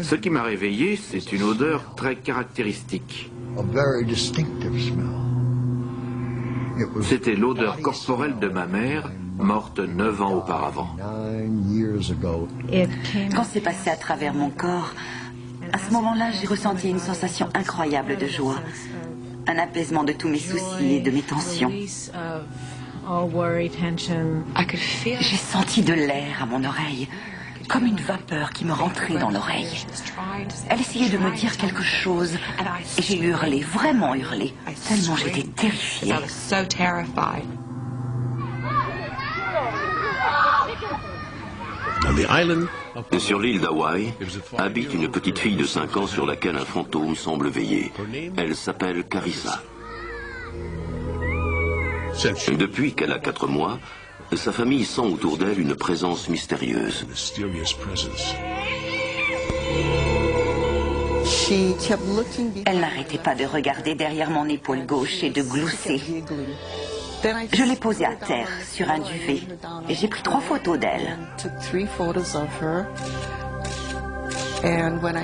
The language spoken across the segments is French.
Ce qui m'a réveillé, c'est une odeur très caractéristique. C'était l'odeur corporelle de ma mère, morte 9 ans auparavant. Quand c'est passé à travers mon corps, à ce moment-là, j'ai ressenti une sensation incroyable de joie, un apaisement de tous mes soucis et de mes tensions. J'ai senti de l'air à mon oreille, comme une vapeur qui me rentrait dans l'oreille. Elle essayait de me dire quelque chose et j'ai hurlé, vraiment hurlé, tellement j'étais terrifiée. Sur l'île d'Hawaï, habite une petite fille de 5 ans sur laquelle un fantôme semble veiller. Elle s'appelle Carissa. Depuis qu'elle a 4 mois, sa famille sent autour d'elle une présence mystérieuse. Elle n'arrêtait pas de regarder derrière mon épaule gauche et de glousser. Je l'ai posée à terre, sur un duvet, et j'ai pris 3 photos d'elle.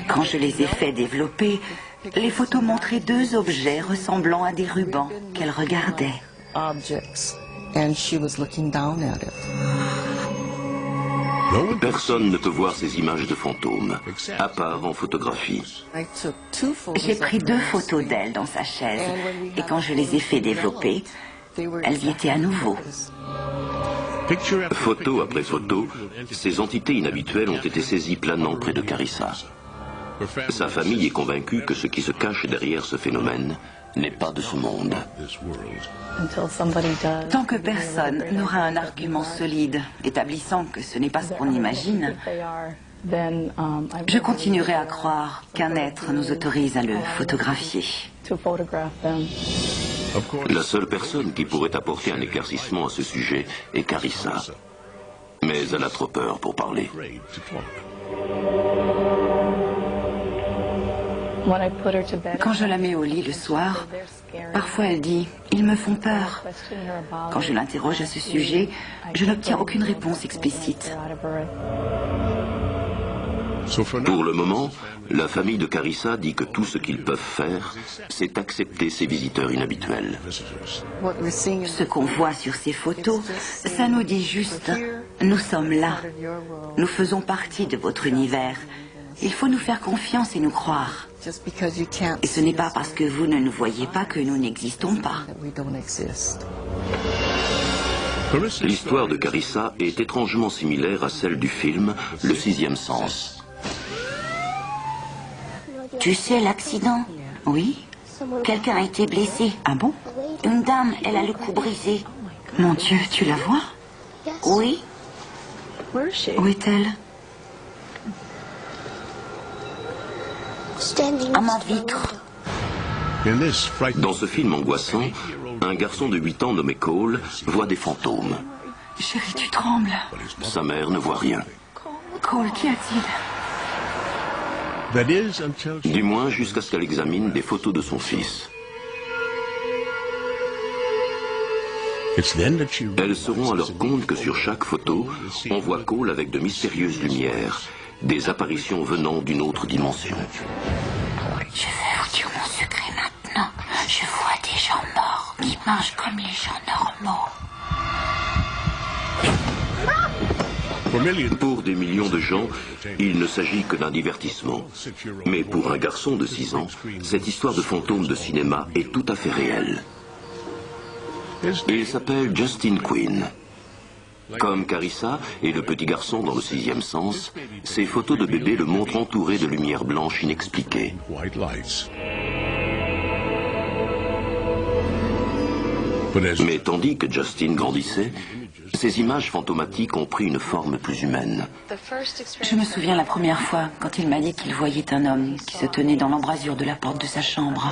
Quand je les ai fait développer, les photos montraient 2 objets ressemblant à des rubans qu'elle regardait. Personne ne peut voir ces images de fantômes, à part en photographie. J'ai pris 2 photos d'elle dans sa chaise, et quand je les ai fait développer, elles y étaient à nouveau. Photo après photo, ces entités inhabituelles ont été saisies planant près de Carissa. Sa famille est convaincue que ce qui se cache derrière ce phénomène n'est pas de ce monde. Tant que personne n'aura un argument solide établissant que ce n'est pas ce qu'on imagine, je continuerai à croire qu'un être nous autorise à le photographier. La seule personne qui pourrait apporter un éclaircissement à ce sujet est Carissa. Mais elle a trop peur pour parler. Quand je la mets au lit le soir, parfois elle dit « Ils me font peur ». Quand je l'interroge à ce sujet, je n'obtiens aucune réponse explicite. Pour le moment, la famille de Carissa dit que tout ce qu'ils peuvent faire, c'est accepter ces visiteurs inhabituels. Ce qu'on voit sur ces photos, ça nous dit juste « Nous sommes là, nous faisons partie de votre univers, il faut nous faire confiance et nous croire ». Et ce n'est pas parce que vous ne nous voyez pas que nous n'existons pas. L'histoire de Carissa est étrangement similaire à celle du film Le Sixième Sens. Tu sais l'accident? Oui? Quelqu'un a été blessé. Ah bon? Une dame, elle a le cou brisé. Mon Dieu, tu la vois? Oui. Où est-elle? À ma vitre. Dans ce film angoissant, un garçon de 8 ans nommé Cole voit des fantômes. Chérie, tu trembles. Sa mère ne voit rien. Cole, qu'y a-t-il? Du moins jusqu'à ce qu'elle examine des photos de son fils. Elles se rend alors compte que sur chaque photo, on voit Cole avec de mystérieuses lumières, des apparitions venant d'une autre dimension. Je vais vous dire mon secret maintenant. Je vois des gens morts qui mangent comme les gens normaux. Pour des millions de gens, il ne s'agit que d'un divertissement. Mais pour un garçon de 6 ans, cette histoire de fantôme de cinéma est tout à fait réelle. Il s'appelle Justin Quinn. Comme Carissa et le petit garçon dans Le Sixième Sens, ces photos de bébé le montrent entouré de lumière blanche inexpliquée. Mais tandis que Justin grandissait, ces images fantomatiques ont pris une forme plus humaine. Je me souviens la première fois quand il m'a dit qu'il voyait un homme qui se tenait dans l'embrasure de la porte de sa chambre.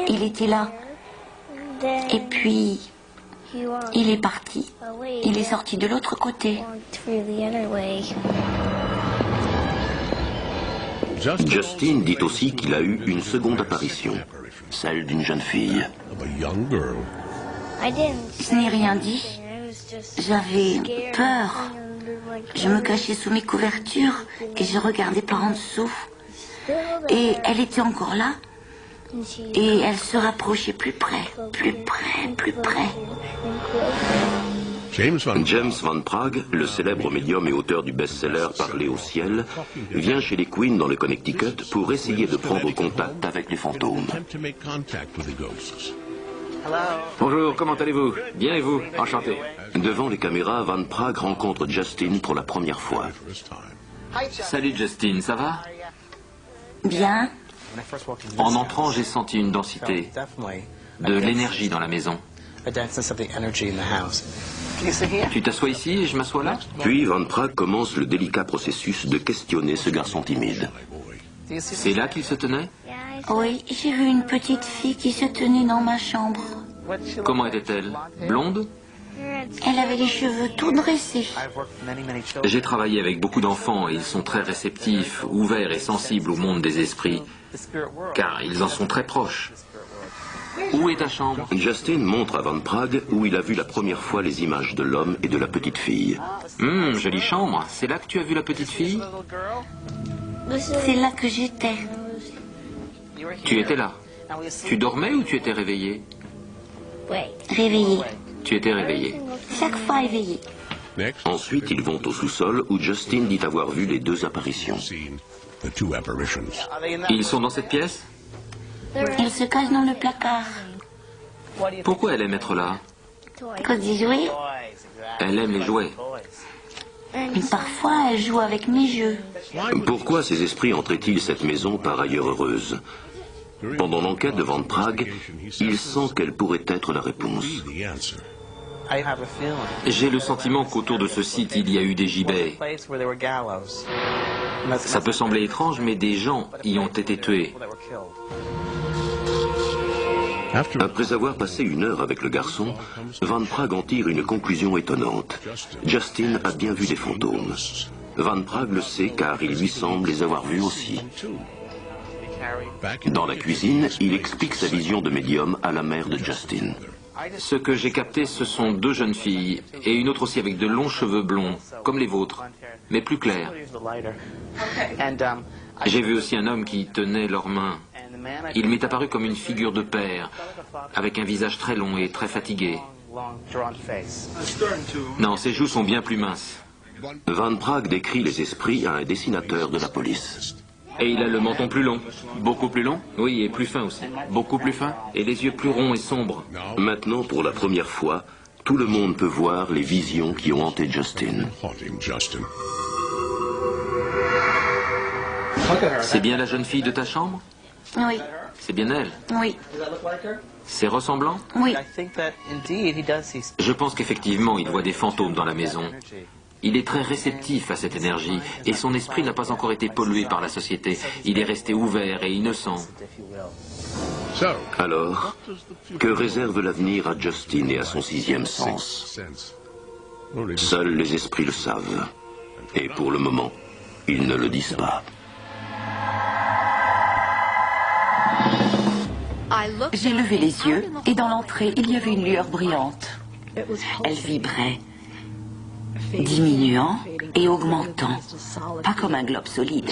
Il était là. Et puis, il est parti. Il est sorti de l'autre côté. Justin dit aussi qu'il a eu une seconde apparition, celle d'une jeune fille. Je n'ai rien dit. J'avais peur. Je me cachais sous mes couvertures et je regardais par en dessous. Et elle était encore là. Et elle se rapprochait plus près, plus près, plus près. James Van Praagh, le célèbre médium et auteur du best-seller Parler au ciel, vient chez les Queen dans le Connecticut pour essayer de prendre contact avec les fantômes. Bonjour, comment allez-vous? Bien et vous? Enchanté. Devant les caméras, Van Praagh rencontre Justin pour la première fois. Salut Justin, ça va? Bien. En entrant, j'ai senti une densité, de l'énergie dans la maison. Tu t'assois ici et je m'assois là? Puis Van Praagh commence le délicat processus de questionner ce garçon timide. C'est là qu'il se tenait? Oui, j'ai vu une petite fille qui se tenait dans ma chambre. Comment était-elle? Blonde? Elle avait les cheveux tout dressés. J'ai travaillé avec beaucoup d'enfants et ils sont très réceptifs, ouverts et sensibles au monde des esprits, car ils en sont très proches. Où est ta chambre? Justin montre à Van Praagh où il a vu la première fois les images de l'homme et de la petite fille. Jolie chambre. C'est là que tu as vu la petite fille? C'est là que j'étais. Tu étais là. Tu dormais ou tu étais réveillé? Réveillée. Tu étais réveillé. Chaque fois éveillée. Ensuite, ils vont au sous-sol où Justin dit avoir vu les deux apparitions. Ils sont dans cette pièce? Elle se cache dans le placard. Pourquoi elle aime être là? Cause des jouets. Elle aime les jouets. Parfois, elle joue avec mes jeux. Pourquoi ces esprits entraient-ils cette maison par ailleurs heureuse? Pendant l'enquête de Van Praagh, il sent quelle pourrait être la réponse. J'ai le sentiment qu'autour de ce site, il y a eu des gibets. Ça peut sembler étrange, mais des gens y ont été tués. Après avoir passé une heure avec le garçon, Van Praagh en tire une conclusion étonnante. Justin a bien vu des fantômes. Van Praagh le sait car il lui semble les avoir vus aussi. Dans la cuisine, il explique sa vision de médium à la mère de Justin. Ce que j'ai capté, ce sont deux jeunes filles, et une autre aussi avec de longs cheveux blonds, comme les vôtres, mais plus clairs. J'ai vu aussi un homme qui tenait leurs mains. Il m'est apparu comme une figure de père, avec un visage très long et très fatigué. Non, ses joues sont bien plus minces. Van Praagh décrit les esprits à un dessinateur de la police. Et il a le menton plus long. Beaucoup plus long? Oui, et plus fin aussi. Beaucoup plus fin? Et les yeux plus ronds et sombres. Maintenant, pour la première fois, tout le monde peut voir les visions qui ont hanté Justin. C'est bien la jeune fille de ta chambre? Oui, C'est bien elle? oui, C'est ressemblant? oui. Je pense qu'effectivement, il voit des fantômes dans la maison. Il est très réceptif à cette énergie et son esprit n'a pas encore été pollué par la société. Il est resté ouvert et innocent. Alors, que réserve l'avenir à Justin et à son sixième sens? Seuls les esprits le savent. Et pour le moment, ils ne le disent pas. J'ai levé les yeux et dans l'entrée, il y avait une lueur brillante. Elle vibrait, diminuant et augmentant, pas comme un globe solide.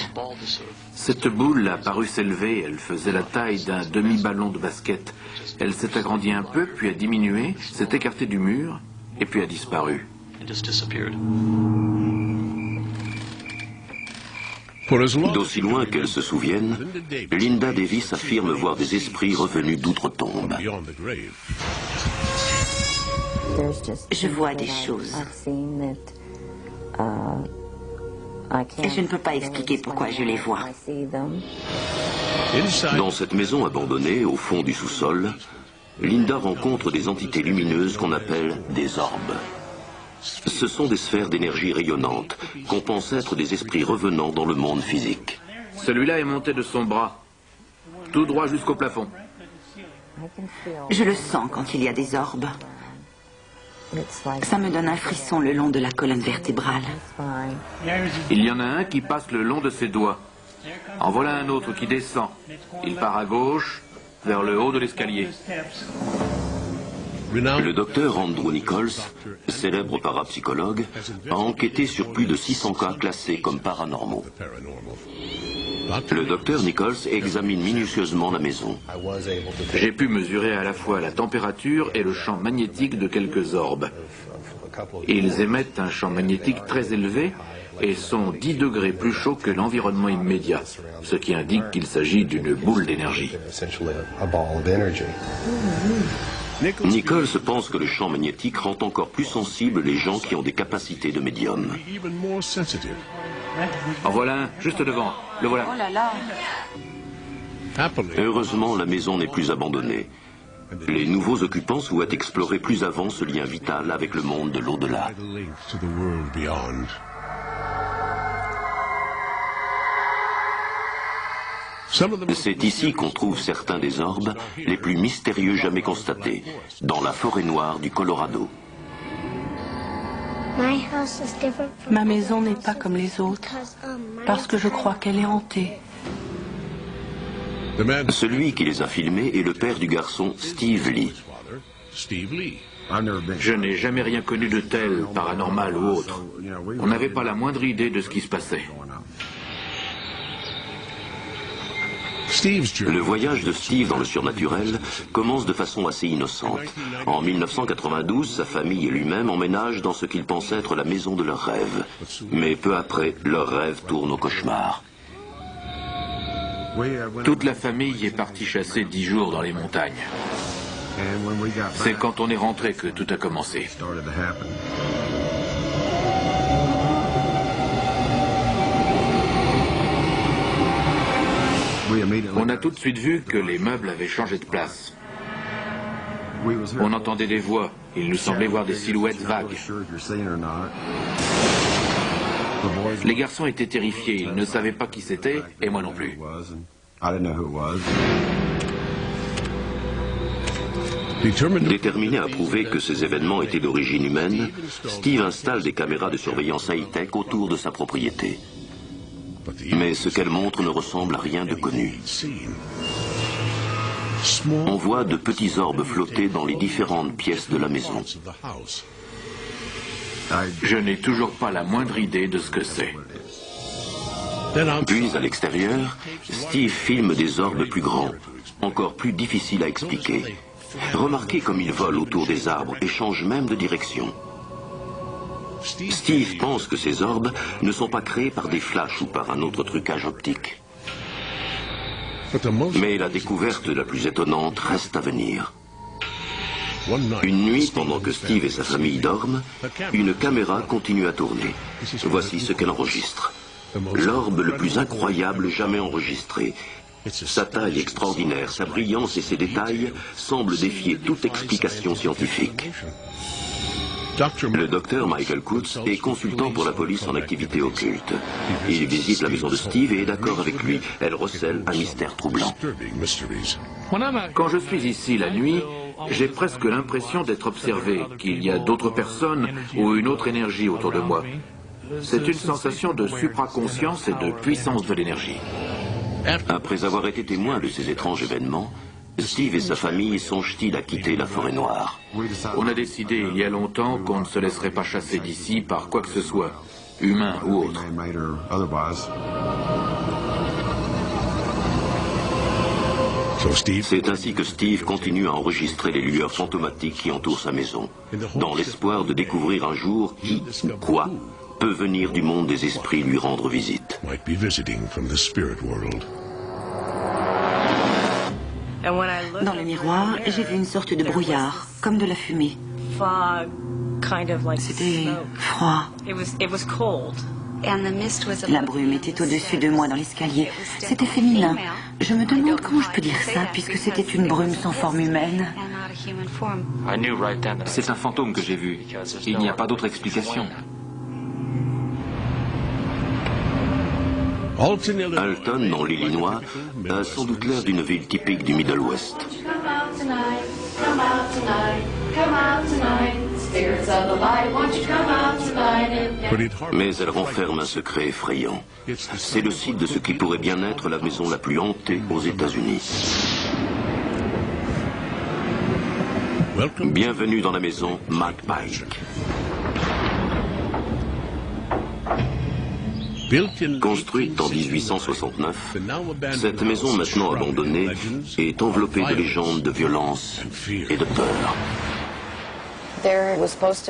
Cette boule a paru s'élever, elle faisait la taille d'un demi-ballon de basket. Elle s'est agrandie un peu, puis a diminué, s'est écartée du mur, et puis a disparu. D'aussi loin qu'elle se souvienne, Linda Davis affirme voir des esprits revenus d'outre-tombe. Je vois des choses. Et je ne peux pas expliquer pourquoi je les vois. Dans cette maison abandonnée, au fond du sous-sol, Linda rencontre des entités lumineuses qu'on appelle des orbes. Ce sont des sphères d'énergie rayonnantes qu'on pense être des esprits revenant dans le monde physique. Celui-là est monté de son bras, tout droit jusqu'au plafond. Je le sens quand il y a des orbes. Ça me donne un frisson le long de la colonne vertébrale. Il y en a un qui passe le long de ses doigts. En voilà un autre qui descend. Il part à gauche, vers le haut de l'escalier. Le docteur Andrew Nichols, célèbre parapsychologue, a enquêté sur plus de 600 cas classés comme paranormaux. Le docteur Nichols examine minutieusement la maison. J'ai pu mesurer à la fois la température et le champ magnétique de quelques orbes. Ils émettent un champ magnétique très élevé et sont 10 degrés plus chauds que l'environnement immédiat, ce qui indique qu'il s'agit d'une boule d'énergie. Nichols pense que le champ magnétique rend encore plus sensibles les gens qui ont des capacités de médium. En voilà un, juste devant. Le voilà. Oh là là. Heureusement, la maison n'est plus abandonnée. Les nouveaux occupants souhaitent explorer plus avant ce lien vital avec le monde de l'au-delà. C'est ici qu'on trouve certains des orbes les plus mystérieux jamais constatés, dans la forêt noire du Colorado. Ma maison n'est pas comme les autres, parce que je crois qu'elle est hantée. Celui qui les a filmés est le père du garçon, Steve Lee. Je n'ai jamais rien connu de tel, paranormal ou autre. On n'avait pas la moindre idée de ce qui se passait. Le voyage de Steve dans le surnaturel commence de façon assez innocente. En 1992, sa famille et lui-même emménagent dans ce qu'ils pensent être la maison de leurs rêves. Mais peu après, leur rêve tourne au cauchemar. Toute la famille est partie chasser 10 jours dans les montagnes. C'est quand on est rentré que tout a commencé. On a tout de suite vu que les meubles avaient changé de place. On entendait des voix. Il nous semblait voir des silhouettes vagues. Les garçons étaient terrifiés. Ils ne savaient pas qui c'était, et moi non plus. Déterminé à prouver que ces événements étaient d'origine humaine, Steve installe des caméras de surveillance high-tech autour de sa propriété. Mais ce qu'elles montrent ne ressemble à rien de connu. On voit de petits orbes flotter dans les différentes pièces de la maison. Je n'ai toujours pas la moindre idée de ce que c'est. Puis, à l'extérieur, Steve filme des orbes plus grands, encore plus difficiles à expliquer. Remarquez comme ils volent autour des arbres et changent même de direction. Steve pense que ces orbes ne sont pas créés par des flashs ou par un autre trucage optique. Mais la découverte la plus étonnante reste à venir. Une nuit, pendant que Steve et sa famille dorment, une caméra continue à tourner. Voici ce qu'elle enregistre. L'orbe le plus incroyable jamais enregistré. Sa taille extraordinaire, sa brillance et ses détails semblent défier toute explication scientifique. Le docteur Michael Kutz est consultant pour la police en activité occulte. Il visite la maison de Steve et est d'accord avec lui. Elle recèle un mystère troublant. Quand je suis ici la nuit, j'ai presque l'impression d'être observé, qu'il y a d'autres personnes ou une autre énergie autour de moi. C'est une sensation de supraconscience et de puissance de l'énergie. Après avoir été témoin de ces étranges événements, Steve et sa famille songent-ils à quitter la forêt noire? On a décidé il y a longtemps qu'on ne se laisserait pas chasser d'ici par quoi que ce soit, humain ou autre. C'est ainsi que Steve continue à enregistrer les lueurs fantomatiques qui entourent sa maison, dans l'espoir de découvrir un jour qui ou quoi peut venir du monde des esprits lui rendre visite. Dans le miroir, j'ai vu une sorte de brouillard, comme de la fumée. C'était froid. La brume était au-dessus de moi dans l'escalier. C'était féminin. Je me demande comment je peux dire ça, puisque c'était une brume sans forme humaine. C'est un fantôme que j'ai vu. Il n'y a pas d'autre explication. Alton, dans l'Illinois, a sans doute l'air d'une ville typique du Middle West. Mais elle renferme un secret effrayant. C'est le site de ce qui pourrait bien être la maison la plus hantée aux États-Unis. Bienvenue dans la maison McPike. Construite en 1869, cette maison maintenant abandonnée est enveloppée de légendes de violence et de peur.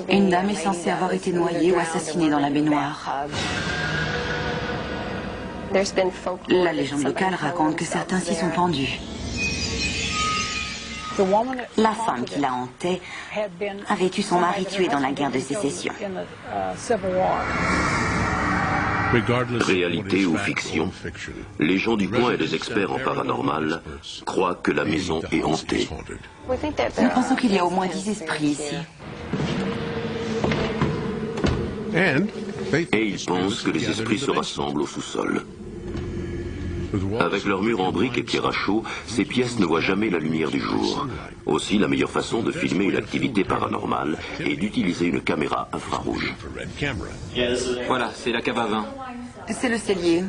Une dame est censée avoir été noyée ou assassinée dans la baignoire. La légende locale raconte que certains s'y sont pendus. La femme qui la hantait avait eu son mari tué dans la guerre de sécession. Réalité ou fiction, les gens du coin et les experts en paranormal croient que la maison est hantée. Nous pensons qu'il y a au moins 10 esprits ici. Et ils pensent que les esprits se rassemblent au sous-sol. Avec leurs murs en briques et pierres à chaud, ces pièces ne voient jamais la lumière du jour. Aussi, la meilleure façon de filmer une activité paranormale est d'utiliser une caméra infrarouge. Voilà, c'est la cave à vin. C'est le cellier.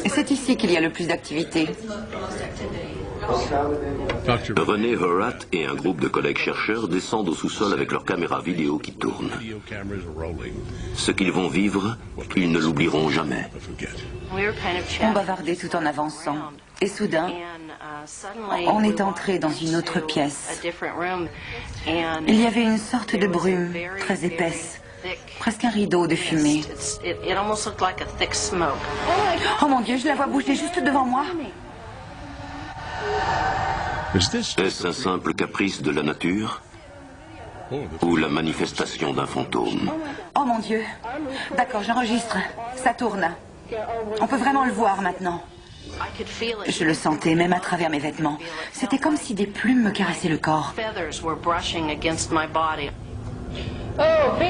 C'est ici qu'il y a le plus d'activité. René Herat et un groupe de collègues chercheurs descendent au sous-sol avec leurs caméras vidéo qui tournent. Ce qu'ils vont vivre, ils ne l'oublieront jamais. On bavardait tout en avançant. Et soudain, on est entré dans une autre pièce. Il y avait une sorte de brume très épaisse, presque un rideau de fumée. Oh mon Dieu, je la vois bouger juste devant moi. Est-ce un simple caprice de la nature ou la manifestation d'un fantôme? Oh mon Dieu. D'accord, j'enregistre. Ça tourne. On peut vraiment le voir maintenant. Je le sentais même à travers mes vêtements. C'était comme si des plumes me caressaient le corps.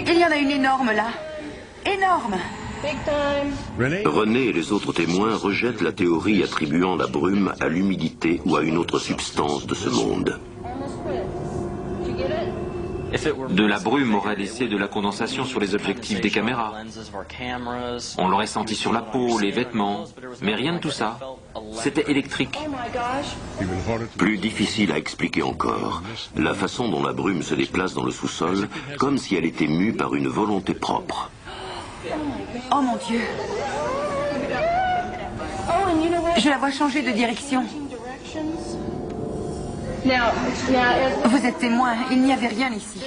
Il y en a une énorme là. Énorme. René et les autres témoins rejettent la théorie attribuant la brume à l'humidité ou à une autre substance de ce monde. De la brume aurait laissé de la condensation sur les objectifs des caméras. On l'aurait senti sur la peau, les vêtements, mais rien de tout ça. C'était électrique. Plus difficile à expliquer encore, la façon dont la brume se déplace dans le sous-sol, comme si elle était mue par une volonté propre. Oh mon Dieu. Je la vois changer de direction. Vous êtes témoin, il n'y avait rien ici.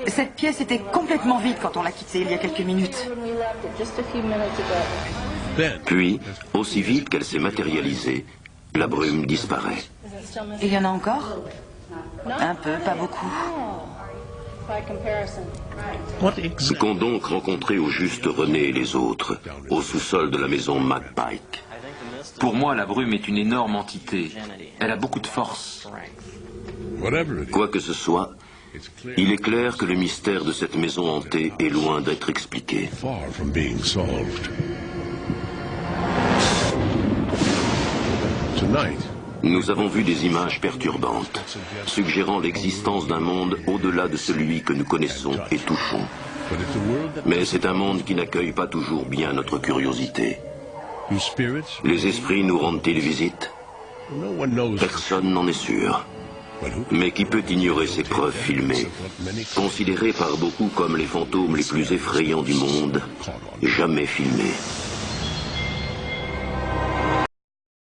Cette pièce était complètement vide quand on l'a quittée il y a quelques minutes. Puis, aussi vite qu'elle s'est matérialisée, la brume disparaît. Il y en a encore? Un peu, pas beaucoup. Qu'ont donc rencontré au juste René et les autres, au sous-sol de la maison McPike? Pour moi, la brume est une énorme entité. Elle a beaucoup de force. Quoi que ce soit, il est clair que le mystère de cette maison hantée est loin d'être expliqué. Nous avons vu des images perturbantes, suggérant l'existence d'un monde au-delà de celui que nous connaissons et touchons. Mais c'est un monde qui n'accueille pas toujours bien notre curiosité. Les esprits nous rendent-ils visite? Personne n'en est sûr. Mais qui peut ignorer ces preuves filmées, considérées par beaucoup comme les fantômes les plus effrayants du monde, jamais filmées?